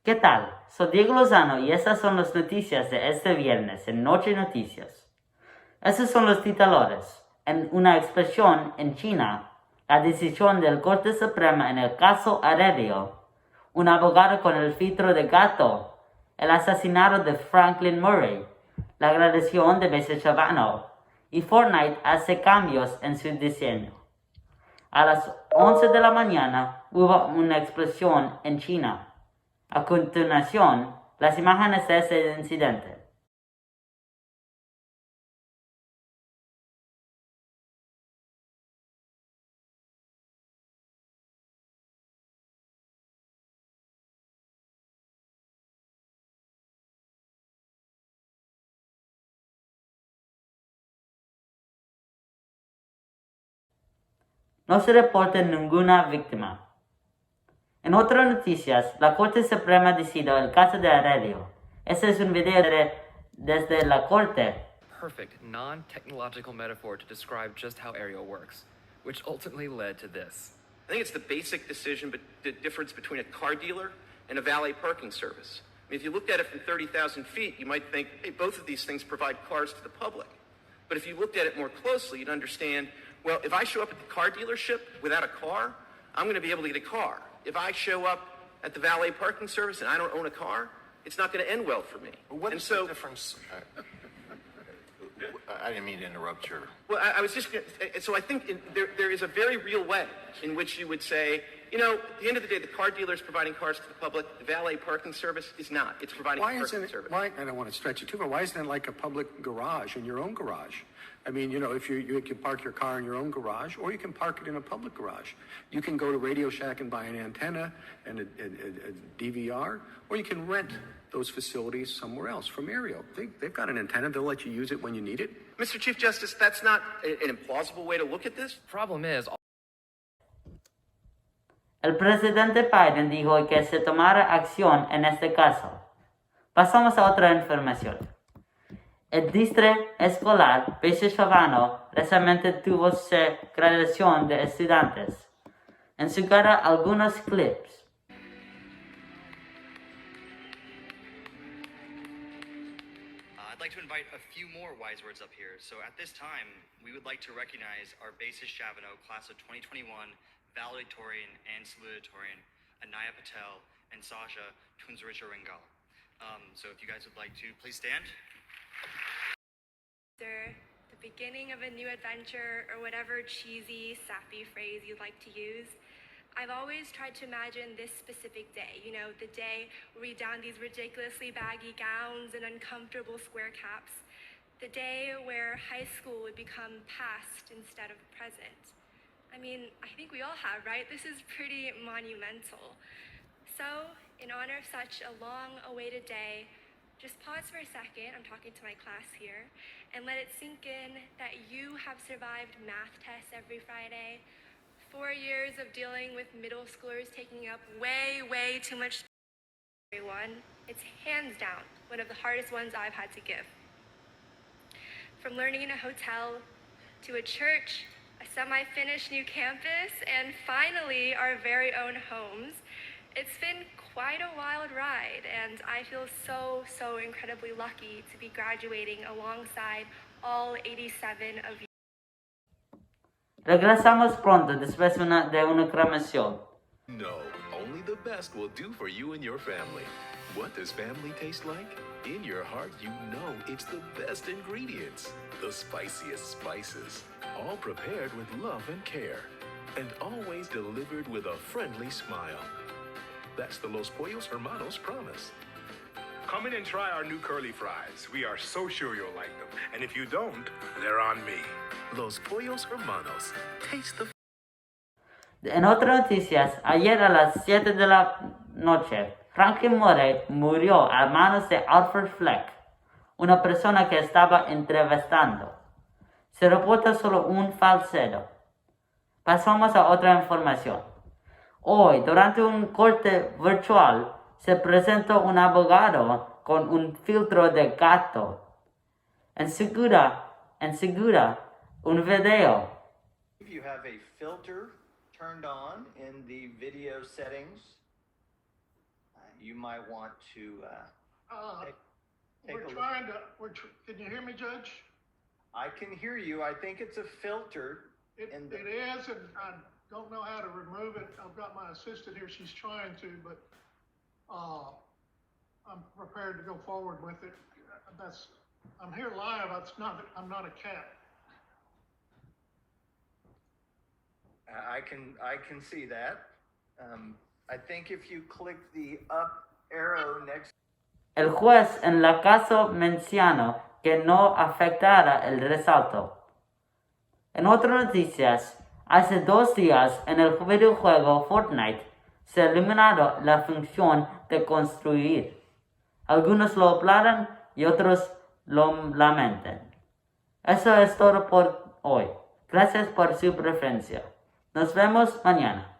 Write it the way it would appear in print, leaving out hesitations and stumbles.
¿Qué tal? Soy Diego Lozano y estas son las noticias de este viernes en Noche Noticias. Esos son los titulares. En una expresión en China, la decisión del Corte Suprema en el caso Aredio, un abogado con el filtro de gato, el asesinato de Franklin Murray, la graduación de Bessy Chavano y Fortnite hace cambios en su diseño. A las 11 de la mañana hubo una explosión en China. A continuación, las imágenes de ese incidente. No se reporta ninguna víctima. En otras noticias, la Corte Suprema decidió el caso de Aurelio. Este es un video desde la Corte. Perfect non-technological metaphor to describe just how Ariel works, which ultimately led to this. I think it's the basic decision, but the difference between a car dealer and a valet parking service. I mean, if you looked at it from 30,000 feet, you might think, hey, both of these things provide cars to the public. But if you looked at it more closely, you'd understand, well, if I show up at the car dealership without a car, I'm going to be able to get a car. If I show up at the valet parking service and I don't own a car, it's not going to end well for me. What is the difference? I didn't mean to interrupt your... Well, I was just so I think there is a very real way in which you would say, you know, at the end of the day, the car dealer is providing cars to the public. The valet parking service is not. It's providing parking service. Why, I don't want to stretch it too far. Why isn't it like a public garage in your own garage? I mean, you know, if you can park your car in your own garage, or you can park it in a public garage. You can go to Radio Shack and buy an antenna and a DVR, or you can rent those facilities somewhere else from Aerial. They've got an antenna. They'll let you use it when you need it. Mr. Chief Justice, that's not an implausible way to look at this. Problem is, El presidente Biden dijo que se tomará acción en este caso. Pasamos a otra información. El distrito escolar Bessy Chavano recientemente tuvo su graduación de estudiantes. En su cara algunos clips. I'd like to invite a few more wise words up here. So at this time, we would like to recognize our Bessy Chavano class of 2021 valedictorian and salutatorian, Anaya Patel and Sasha Tunzaricha Ringal. So if you guys would like to please stand. The beginning of a new adventure, or whatever cheesy, sappy phrase you'd like to use. I've always tried to imagine this specific day, you know, the day where we don these ridiculously baggy gowns and uncomfortable square caps, the day where high school would become past instead of present. I mean, I think we all have, right? This is pretty monumental. So, in honor of such a long-awaited day, just pause for a second, I'm talking to my class here, and let it sink in that you have survived math tests every Friday, 4 years of dealing with middle schoolers taking up way too much everyone. It's hands down one of the hardest ones I've had to give. From learning in a hotel, to a church, a semi-finished new campus, and finally our very own homes, it's been quite a wild ride, and I feel so incredibly lucky to be graduating alongside all 87 of you. Regresamos pronto después de una cremación. No, only the best will do for you and your family. What does family taste like? In your heart, you know it's the best ingredients. The spiciest spices. All prepared with love and care. And always delivered with a friendly smile. That's the Los Pollos Hermanos promise. Come in and try our new curly fries. We are so sure you'll like them. And if you don't, they're on me. Los Pollos Hermanos. Taste the... En otras noticias, ayer a las 7 de la noche, Franklin Murray murió a manos de Alfred Fleck, una persona que estaba entrevistando. Se reporta solo un falsero. Pasamos a otra información. Hoy, durante un corte virtual, se presentó un abogado con un filtro de gato. Enseguida, un video. If you have a filter turned on in the video settings, you might want to, take a look. Can you hear me, Judge? I can hear you. I think it's a filter. It is, and I don't know how to remove it. I've got my assistant here, she's trying to, but, I'm prepared to go forward with it. I'm here live, I'm not a cat. I can see that. I think if you click the up arrow next. El juez en la caso mencionó que no afectará el resalto. En otras noticias, hace 2 días en el videojuego Fortnite se eliminó la función de construir. Algunos lo aplauden y otros lo lamentan. Eso es todo por hoy. Gracias por su preferencia. Nos vemos mañana.